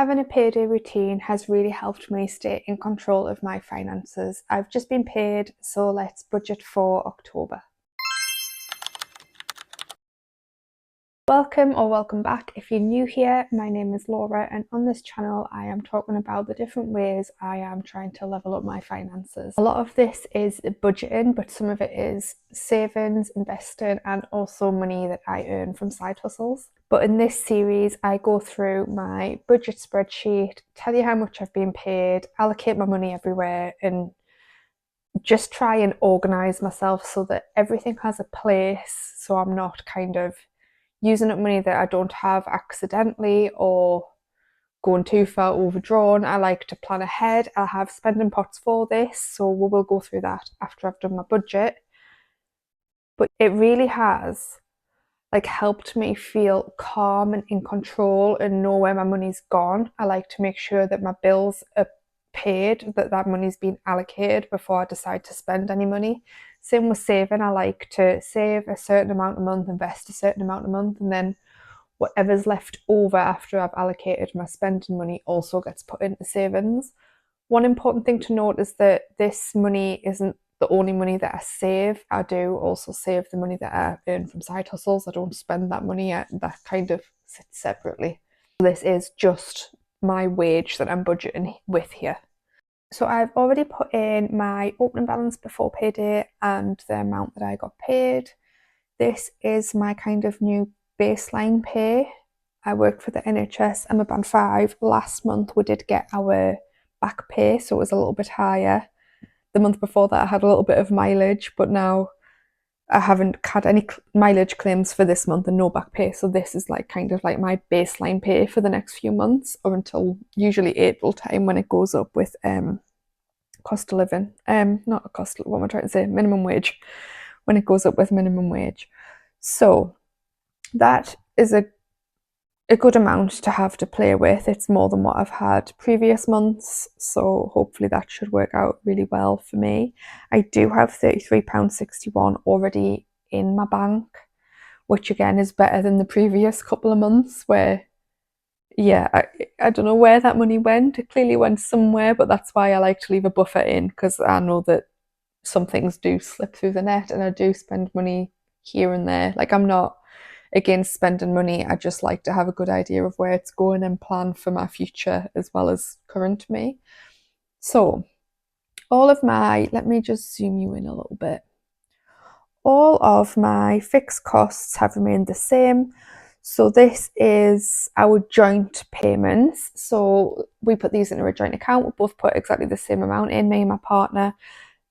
Having a payday routine has really helped me stay in control of my finances. I've just been paid, so let's budget for October. Welcome back. If you're new here, my name is Laura, and on this channel I am talking about the different ways I am trying to level up my finances. A lot of this is budgeting, but some of it is savings, investing, and also money that I earn from side hustles. But in this series I go through my budget spreadsheet, tell you how much I've been paid, allocate my money everywhere, and just try and organise myself so that everything has a place, so I'm not kind of using up money that I don't have accidentally or going too far overdrawn. I like to plan ahead. I have spending pots for this, so we will go through that after I've done my budget. But it really has helped me feel calm and in control and know where my money's gone. I like to make sure that my bills are paid, that money's been allocated before I decide to spend any money. Same with saving. I like to save a certain amount a month, invest a certain amount a month, and then whatever's left over after I've allocated my spending money also gets put into savings. One important thing to note is that this money isn't the only money that I save. I do also save the money that I earn from side hustles. I don't spend that money yet. That kind of sits separately. This is just my wage that I'm budgeting with here. So I've already put in my opening balance before payday and the amount that I got paid. This is my kind of new baseline pay. I work for the NHS. I'm a band 5. Last month we did get our back pay, so it was a little bit higher. The month before that I had a little bit of mileage, but now I haven't had any mileage claims for this month and no back pay, so this is kind of my baseline pay for the next few months, or until usually April time when it goes up with cost of living, not a cost, what am I trying to say, minimum wage, when it goes up with minimum wage. So that is a good amount to have to play with. It's more than what I've had previous months, so hopefully that should work out really well for me. I do have £33.61 already in my bank, which again is better than the previous couple of months where, yeah, I don't know where that money went. It clearly went somewhere, but that's why I like to leave a buffer in, because I know that some things do slip through the net and I do spend money here and there. I'm not against spending money, I just like to have a good idea of where it's going and plan for my future as well as current me. So all of my, let me just zoom you in a little bit. All of my fixed costs have remained the same. So this is our joint payments. So we put these into a joint account. We both put exactly the same amount in, me and my partner.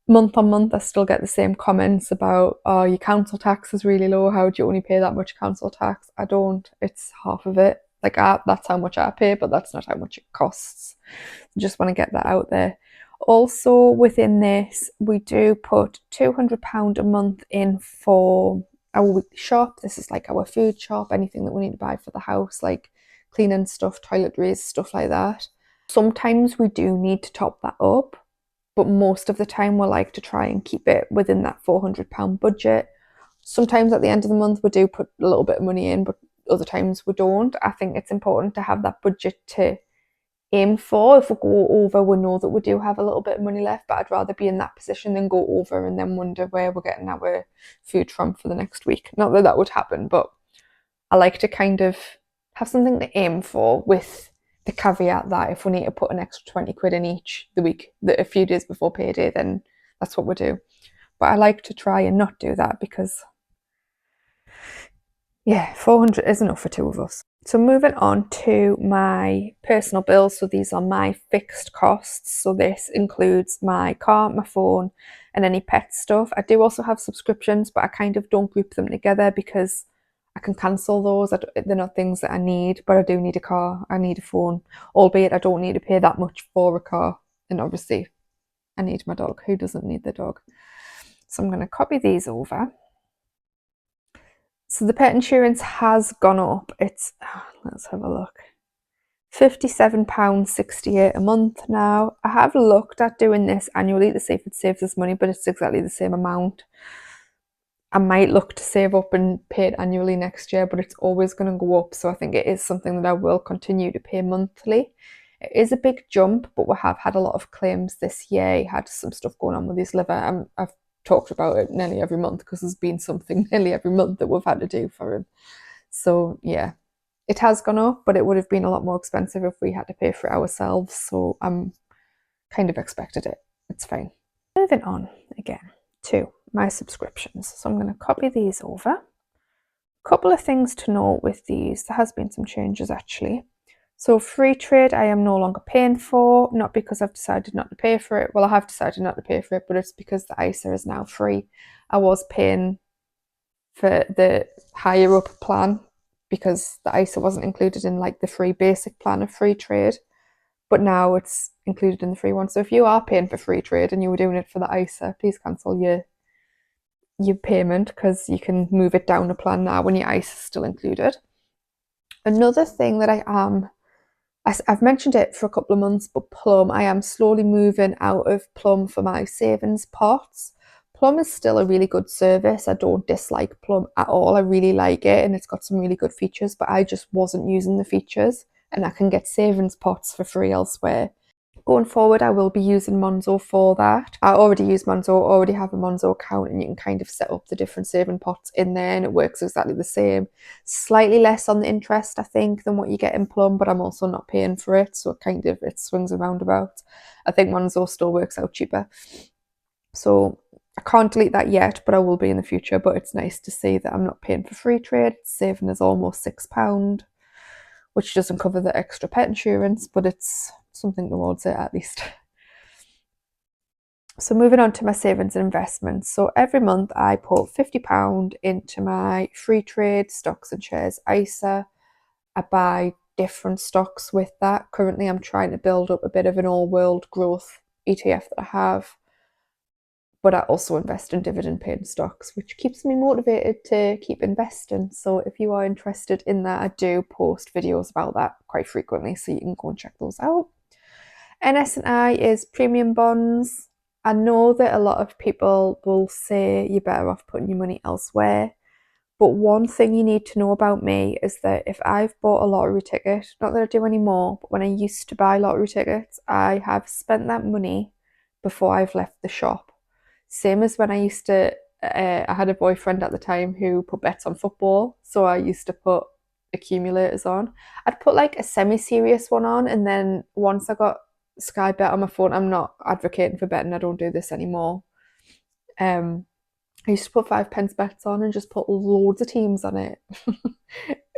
Month on month, I still get the same comments about, oh, your council tax is really low. How do you only pay that much council tax? I don't. It's half of it. That's how much I pay, but that's not how much it costs. I just want to get that out there. Also within this, we do put £200 a month in for our weekly shop. This is our food shop, anything that we need to buy for the house, cleaning stuff, toiletries, stuff like that. Sometimes we do need to top that up, but most of the time we like to try and keep it within that £400 budget. Sometimes at the end of the month we do put a little bit of money in, but other times we don't. I think it's important to have that budget to aim for. If we go over, we know that we do have a little bit of money left, but I'd rather be in that position than go over and then wonder where we're getting our food from for the next week. Not that that would happen, but I like to kind of have something to aim for, with the caveat that if we need to put an extra 20 quid in each the week, a few days before payday, then that's what we do. But I like to try and not do that because, yeah, 400 is enough for two of us. So moving on to my personal bills. So these are my fixed costs. So this includes my car, my phone, and any pet stuff. I do also have subscriptions, but I kind of don't group them together because I can cancel those. They're not things that I need, but I do need a car, I need a phone, albeit I don't need to pay that much for a car. And obviously I need my dog. Who doesn't need the dog? So I'm going to copy these over. So the pet insurance has gone up. It's, let's have a look, £57.68 a month now. I have looked at doing this annually to see if it saves us money, but it's exactly the same amount. I might look to save up and pay it annually next year, but it's always going to go up. So I think it is something that I will continue to pay monthly. It is a big jump, but we have had a lot of claims this year. He had some stuff going on with his liver. I've talked about it nearly every month because there's been something nearly every month that we've had to do for him. So yeah, it has gone up, but it would have been a lot more expensive if we had to pay for it ourselves. So I'm kind of expected it. It's fine. Moving on again to my subscriptions. So I'm going to copy these over. A couple of things to note with these. There has been some changes actually. So free trade I am no longer paying for, not because I've decided not to pay for it. Well, I have decided not to pay for it, but it's because the ISA is now free. I was paying for the higher up plan because the ISA wasn't included in like the free basic plan of free trade, but now it's included in the free one. So if you are paying for free trade and you were doing it for the ISA, please cancel your payment because you can move it down a plan now when your ISA is still included. Another thing that I've mentioned it for a couple of months, but Plum, I am slowly moving out of Plum for my savings pots. Plum is still a really good service. I don't dislike Plum at all. I really like it and it's got some really good features, but I just wasn't using the features, and I can get savings pots for free elsewhere. Going forward, I will be using Monzo for that. I already use Monzo, already have a Monzo account, and you can kind of set up the different saving pots in there and it works exactly the same. Slightly less on the interest, I think, than what you get in Plum, but I'm also not paying for it, so it swings and roundabouts. I think Monzo still works out cheaper. So I can't delete that yet, but I will be in the future. But it's nice to see that I'm not paying for free trade. It's saving us almost £6, which doesn't cover the extra pet insurance, but it's something towards it at least. So moving on to my savings and investments. So every month I put £50 into my free trade stocks and shares ISA. I buy different stocks with that. Currently I'm trying to build up a bit of an all-world growth ETF that I have, but I also invest in dividend paying stocks, which keeps me motivated to keep investing. So if you are interested in that, I do post videos about that quite frequently, so you can go and check those out. NS&I is premium bonds. I know that a lot of people will say you're better off putting your money elsewhere, but one thing you need to know about me is that if I've bought a lottery ticket, not that I do anymore, but when I used to buy lottery tickets, I have spent that money before I've left the shop. Same as when I used to, I had a boyfriend at the time who put bets on football, so I used to put accumulators on. I'd put like a semi-serious one on, and then once I got Sky Bet on my phone, I'm not advocating for betting, I don't do this anymore. I used to put 5p bets on and just put loads of teams on it.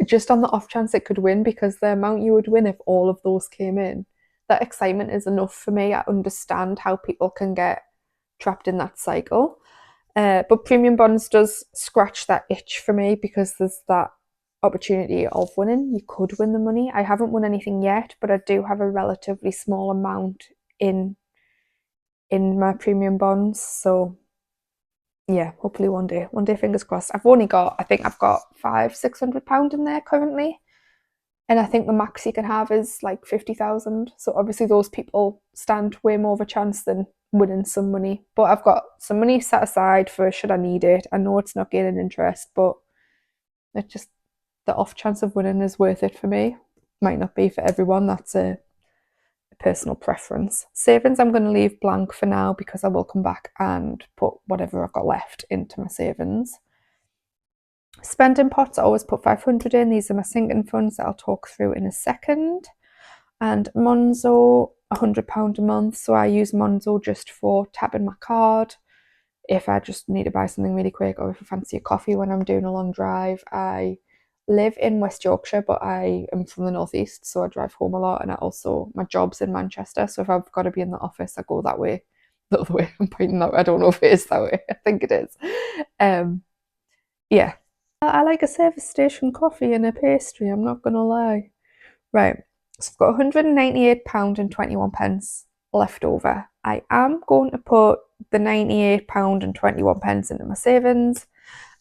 Just on the off chance it could win, because the amount you would win if all of those came in, that excitement is enough for me. I understand how people can get trapped in that cycle. But premium bonds does scratch that itch for me because there's that opportunity of winning. You could win the money. I haven't won anything yet, but I do have a relatively small amount in my premium bonds. So yeah, hopefully one day, fingers crossed. I think I've got £500-600 in there currently. And I think the max you can have is like 50,000. So obviously those people stand way more of a chance than winning some money. But I've got some money set aside for should I need it. I know it's not gaining interest, but it just, the off chance of winning is worth it for me. Might not be for everyone. That's a personal preference. Savings I'm going to leave blank for now because I will come back and put whatever I've got left into my savings. Spending pots, I always put 500 in. These are my sinking funds that I'll talk through in a second. And Monzo, £100 a month. So I use Monzo just for tapping my card if I just need to buy something really quick, or if I fancy a coffee when I'm doing a long drive. I live in West Yorkshire, but I am from the northeast, so I drive home a lot, and my job's in Manchester, so if I've got to be in the office, I go that way. The other way, I'm pointing that way. I don't know if it is that way. I think it is. Yeah. I like a service station coffee and a pastry, I'm not gonna lie. Right, so I've got £198.21 left over. I am going to put the £98.21 into my savings.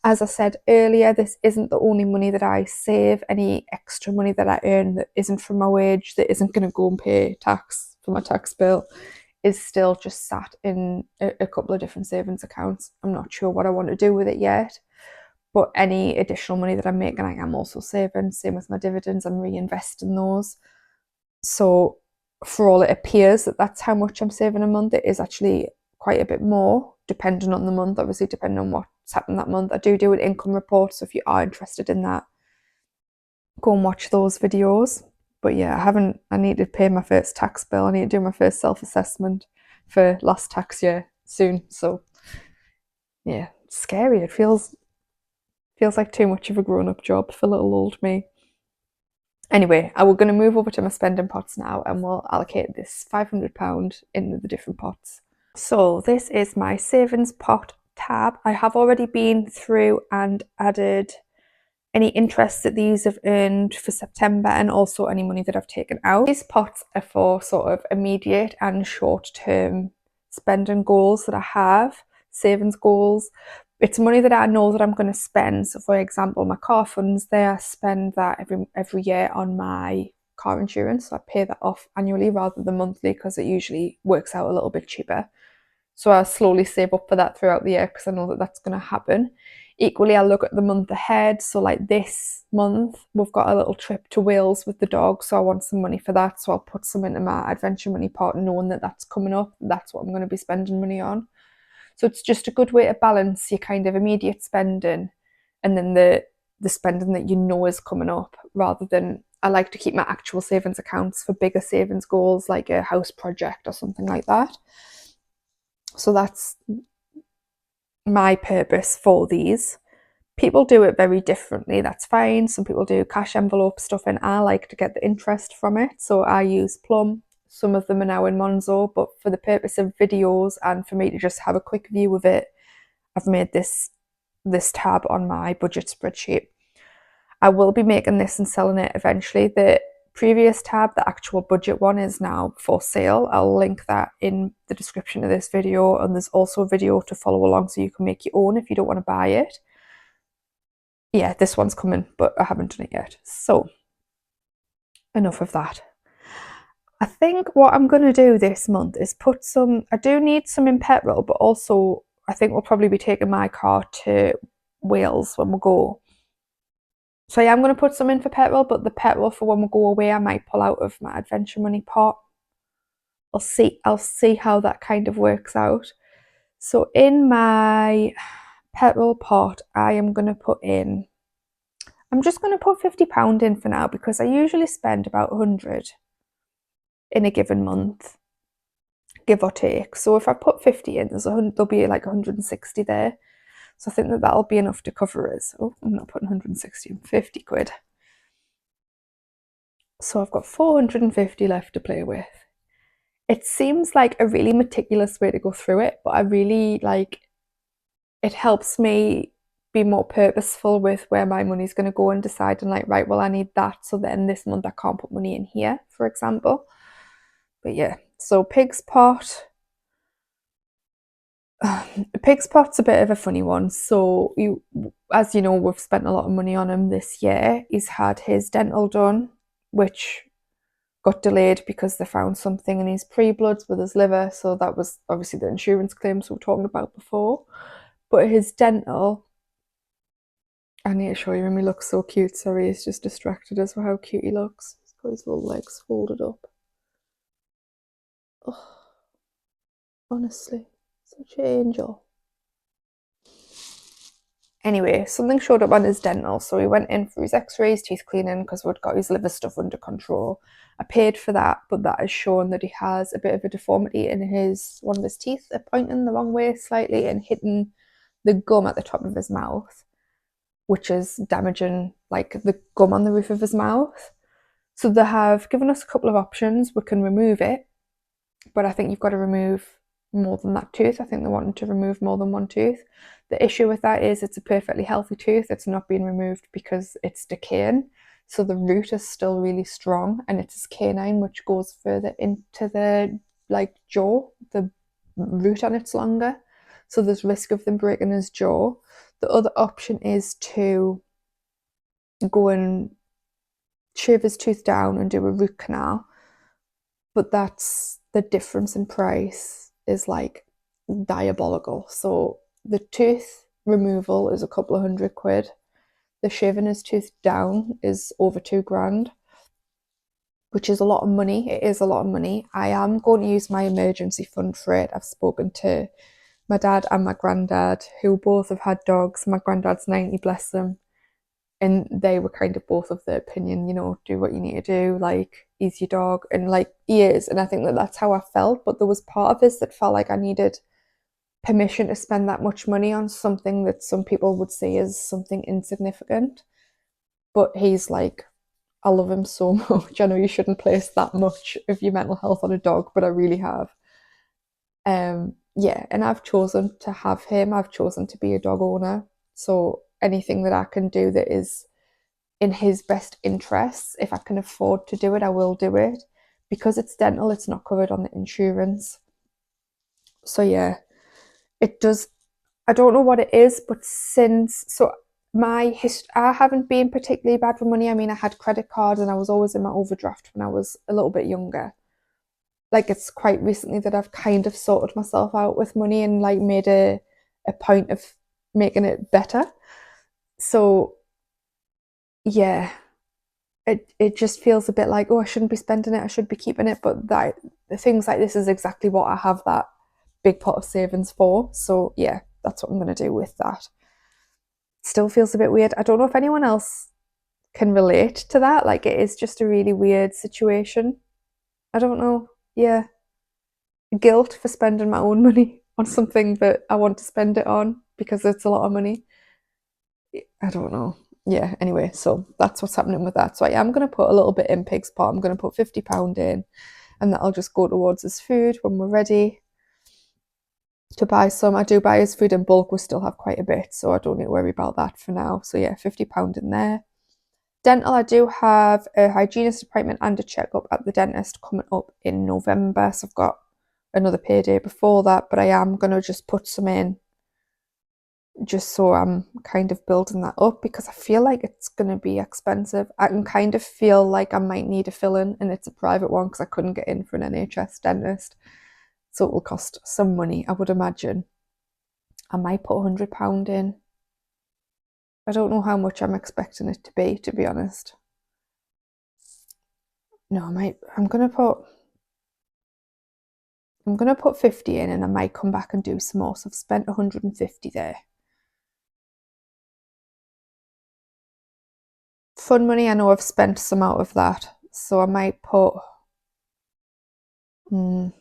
As I said earlier, this isn't the only money that I save. Any extra money that I earn that isn't from my wage, that isn't going to go and pay tax for my tax bill, is still just sat in a couple of different savings accounts. I'm not sure what I want to do with it yet, but any additional money that I'm making, I am also saving. Same with my dividends, I'm reinvesting those. So for all it appears that that's how much I'm saving a month, it is actually quite a bit more, depending on the month, obviously, depending on what's happened that month. I do an income report, so if you are interested in that, go and watch those videos. But yeah, I need to pay my first tax bill. I need to do my first self-assessment for last tax year soon. So yeah, it's scary. It feels like too much of a grown-up job for little old me. Anyway, we're going to move over to my spending pots now, and we'll allocate this £500 into the different pots. So this is my savings pot tab. I have already been through and added any interest that these have earned for September, and also any money that I've taken out. These pots are for sort of immediate and short-term spending goals that I have, savings goals. It's money that I know that I'm going to spend. So for example, my car funds there, I spend that every year on my car insurance. So I pay that off annually rather than monthly, because it usually works out a little bit cheaper. So I slowly save up for that throughout the year, because I know that that's going to happen. Equally, I look at the month ahead. So like this month, we've got a little trip to Wales with the dog. So I want some money for that. So I'll put some into my adventure money pot, knowing that that's coming up. That's what I'm going to be spending money on. So it's just a good way to balance your kind of immediate spending and then the spending that you know is coming up, rather than, I like to keep my actual savings accounts for bigger savings goals like a house project or something like that. So that's my purpose for these. People do it very differently, that's fine. Some people do cash envelope stuff, and I like to get the interest from it. So I use Plum. Some of them are now in Monzo, but for the purpose of videos and for me to just have a quick view of it, I've made this tab on my budget spreadsheet. I will be making this and selling it eventually. The previous tab, the actual budget one, is now for sale. I'll link that in the description of this video, and there's also a video to follow along so you can make your own if you don't want to buy it. Yeah, this one's coming, but I haven't done it yet. So enough of that. I think what I'm going to do this month is put some, I do need some in petrol, but also I think we'll probably be taking my car to Wales when we go. So yeah, I'm going to put some in for petrol, but the petrol for when we go away, I might pull out of my adventure money pot. I'll see how that kind of works out. So in my petrol pot, I am going to put in, I'm just going to put £50 in for now, because I usually spend about 100 in a given month, give or take. So if I put 50 in, there'll be like 160 there. So I think that that'll be enough to cover us. Oh, I'm not putting 160 in, 50 quid. So I've got 450 left to play with. It seems like a really meticulous way to go through it, but I really like, it helps me be more purposeful with where my money's going to go, and deciding like, right, well, I need that, so then this month I can't put money in here, for example. But yeah, so pig's pot. Pig's pot's a bit of a funny one. So as you know, we've spent a lot of money on him this year. He's had his dental done, which got delayed because they found something in his pre-bloods with his liver. So that was obviously the insurance claims we were talking about before. But his dental, I need to show you him. He looks so cute. Sorry, he's just distracted as to how cute he looks. He's got his little legs folded up. Oh, honestly, such an angel. Anyway, something showed up on his dental, so he went in for his x-rays, teeth cleaning, because we'd got his liver stuff under control. I paid for that, but that has shown that he has a bit of a deformity in one of his teeth. They're pointing the wrong way slightly and hitting the gum at the top of his mouth, which is damaging like the gum on the roof of his mouth. So they have given us a couple of options. We can remove it, but I think you've got to remove more than that tooth. I think they wanted to remove more than one tooth. The issue with that is it's a perfectly healthy tooth. It's not being removed because it's decaying. So the root is still really strong, and it's his canine, which goes further into the like jaw. The root on it's longer. So there's risk of them breaking his jaw. The other option is to go and shave his tooth down and do a root canal. But that's the difference in price is like diabolical. So the tooth removal is a couple of £100. The shaving his tooth down is over £2,000, which is a lot of money. It is a lot of money. I am going to use my emergency fund for it. I've spoken to my dad and my granddad, who both have had dogs. My granddad's 90, bless them. And they were kind of both of the opinion, you know, do what you need to do, like, ease your dog. And like, he is. And I think that that's how I felt. But there was part of this that felt like I needed permission to spend that much money on something that some people would see as something insignificant. But he's like, I love him so much. I know you shouldn't place that much of your mental health on a dog, but I really have. Yeah, and I've chosen to have him. I've chosen to be a dog owner. So anything that I can do that is in his best interests, if I can afford to do it, I will do it. Because it's dental, it's not covered on the insurance. So yeah, it does. I don't know what it is, but I haven't been particularly bad for money. I mean, I had credit cards and I was always in my overdraft when I was a little bit younger. Like, it's quite recently that I've kind of sorted myself out with money and like made a point of making it better. So yeah, it just feels a bit like, oh, I shouldn't be spending it, I should be keeping it. But that things like this is exactly what I have that big pot of savings for. So yeah, that's what I'm going to do with that. Still feels a bit weird. I don't know if anyone else can relate to that. Like, it is just a really weird situation. I don't know. Yeah. Guilt for spending my own money on something that I want to spend it on because it's a lot of money. I don't know. Yeah, anyway, so that's what's happening with that. So I am going to put a little bit in Pig's pot. I'm going to put £50 in, and that'll just go towards his food when we're ready to buy some. I do buy his food in bulk. We still have quite a bit, so I don't need to worry about that for now. So yeah, £50 in there. Dental, I do have a hygienist appointment and a checkup at the dentist coming up in November. So I've got another payday before that, but I am going to just put some in just so I'm kind of building that up because I feel like it's going to be expensive. I can kind of feel like I might need a fill-in, and it's a private one because I couldn't get in for an NHS dentist. So it will cost some money, I would imagine. I might put £100 in. I don't know how much I'm expecting it to be honest. No, I'm gonna put 50 in, and I might come back and do some more. So I've spent 150 there. Fun money, I know I've spent some out of that. So I might put I'm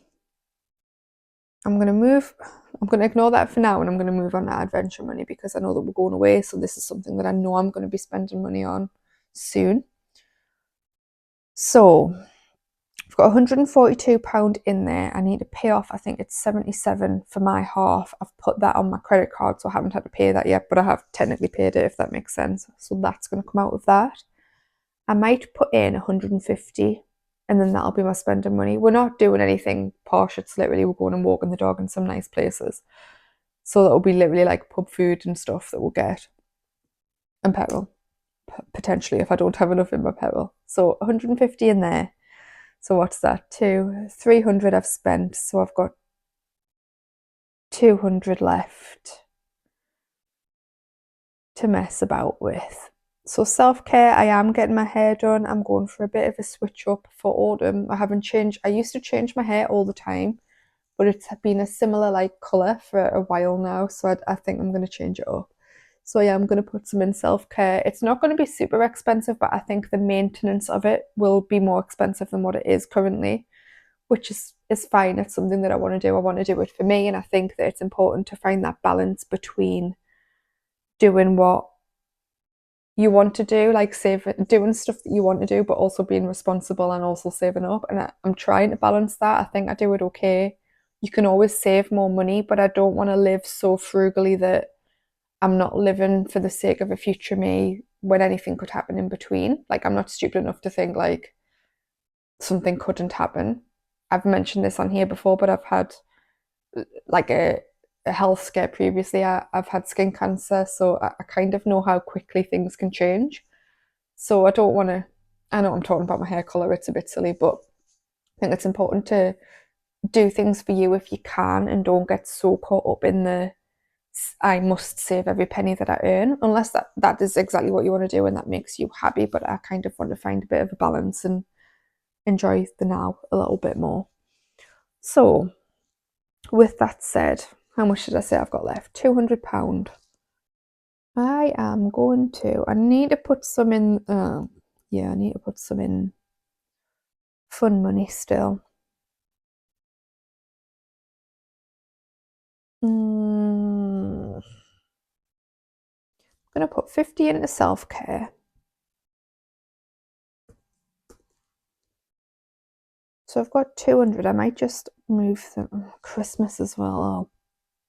gonna ignore that for now, and I'm gonna move on to adventure money because I know that we're going away. So this is something that I know I'm gonna be spending money on soon. So I've got £142 in there. I need to pay off, I think it's 77 for my half. I've put that on my credit card, so I haven't had to pay that yet, but I have technically paid it, if that makes sense. So that's going to come out of that. I might put in 150, and then that'll be my spending money. We're not doing anything posh. It's literally we're going and walking the dog in some nice places. So that'll be literally like pub food and stuff that we'll get. And petrol, potentially, if I don't have enough in my petrol. So 150 in there. So what's that? 300 I've spent. So I've got 200 left to mess about with. So self-care, I am getting my hair done. I'm going for a bit of a switch up for autumn. I used to change my hair all the time, but it's been a similar like colour for a while now. So I think I'm going to change it up. So yeah, I'm going to put some in self-care. It's not going to be super expensive, but I think the maintenance of it will be more expensive than what it is currently, which is fine. It's something that I want to do. I want to do it for me, and I think that it's important to find that balance between doing what you want to do, like doing stuff that you want to do, but also being responsible and also saving up. And I'm trying to balance that. I think I do it okay. You can always save more money, but I don't want to live so frugally that I'm not living for the sake of a future me when anything could happen in between. Like, I'm not stupid enough to think like something couldn't happen. I've mentioned this on here before, but I've had like a health scare previously. I've had skin cancer, so I kind of know how quickly things can change. So I don't want to, I know I'm talking about my hair colour, it's a bit silly, but I think it's important to do things for you if you can, and don't get so caught up in the I must save every penny that I earn, unless that is exactly what you want to do and that makes you happy. But I kind of want to find a bit of a balance and enjoy the now a little bit more. So with that said, how much did I say I've got left? £200. I am going to, I need to put some in, yeah, I need to put some in fun money still. I'm going to put 50 into self-care. So I've got 200. I might just move them. Christmas as well. Oh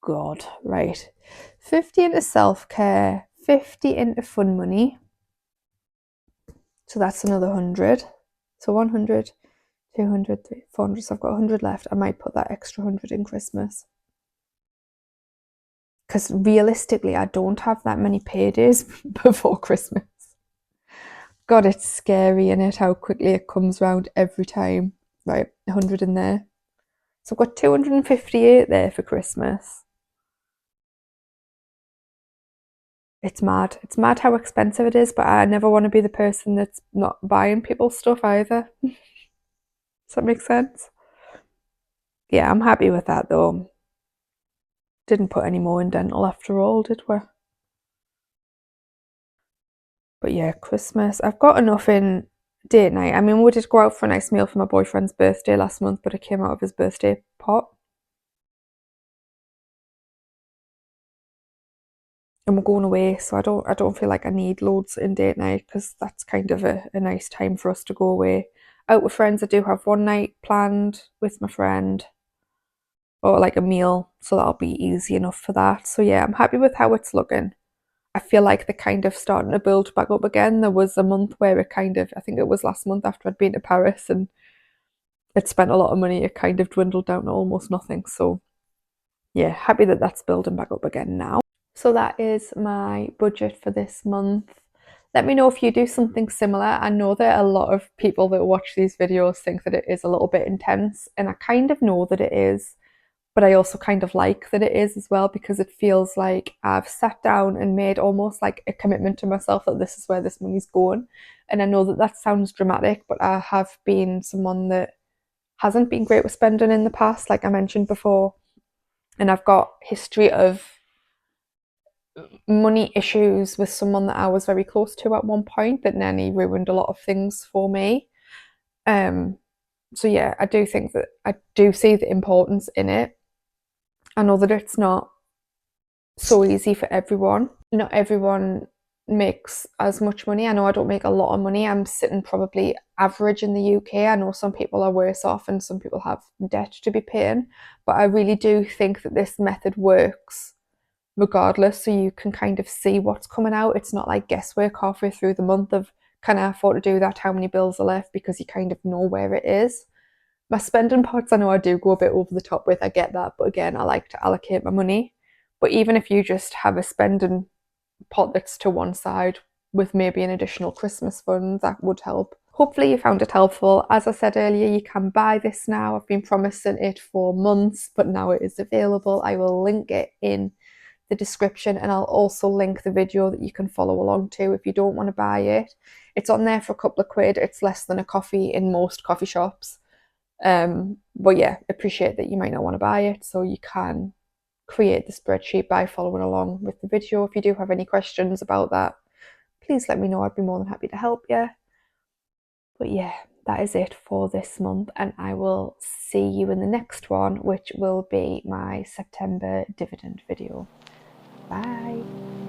God, right. 50 into self-care, 50 into fun money. So that's another 100. So 100, 200, 400. So I've got 100 left. I might put that extra 100 in Christmas. Because realistically, I don't have that many paydays before Christmas. God, it's scary, isn't it? How quickly it comes round every time. Right, 100 in there. So I've got 258 there for Christmas. It's mad. It's mad how expensive it is, but I never want to be the person that's not buying people's stuff either. Does that make sense? Yeah, I'm happy with that though. Didn't put any more in dental after all, did we? But yeah, Christmas. I've got enough in date night. I mean, we did go out for a nice meal for my boyfriend's birthday last month, but it came out of his birthday pot. And we're going away, so I don't feel like I need loads in date night, because that's kind of a nice time for us to go away. Out with friends, I do have one night planned with my friend, or like a meal, so that'll be easy enough for that. So yeah, I'm happy with how it's looking. I feel like they're kind of starting to build back up again. There was a month where it kind of, I think it was last month after I'd been to Paris and I'd spent a lot of money, it kind of dwindled down to almost nothing. So yeah, happy that that's building back up again now. So that is my budget for this month. Let me know if you do something similar. I know that a lot of people that watch these videos think that it is a little bit intense, and I kind of know that it is, but I also kind of like that it is as well, because it feels like I've sat down and made almost like a commitment to myself that this is where this money's going. And I know that that sounds dramatic, but I have been someone that hasn't been great with spending in the past, like I mentioned before. And I've got history of money issues with someone that I was very close to at one point that nearly ruined a lot of things for me. Um, so yeah, I do think that I do see the importance in it. I know that it's not so easy for everyone. Not everyone makes as much money. I know I don't make a lot of money. I'm sitting probably average in the UK. I know some people are worse off and some people have debt to be paying, but I really do think that this method works regardless, so you can kind of see what's coming out. It's not like guesswork halfway through the month of can I afford to do that, how many bills are left, because you kind of know where it is. My spending parts, I know I do go a bit over the top with, I get that, but again, I like to allocate my money. But even if you just have a spending pot that's to one side with maybe an additional Christmas fund, that would help. Hopefully you found it helpful. As I said earlier, you can buy this now. I've been promising it for months, but now it is available. I will link it in the description, and I'll also link the video that you can follow along to if you don't want to buy it. It's on there for a couple of quid. It's less than a coffee in most coffee shops. But yeah, appreciate that you might not want to buy it, so you can create the spreadsheet by following along with the video. If you do have any questions about that, please let me know. I'd be more than happy to help you. But yeah, that is it for this month, and I will see you in the next one, which will be my September dividend video. Bye.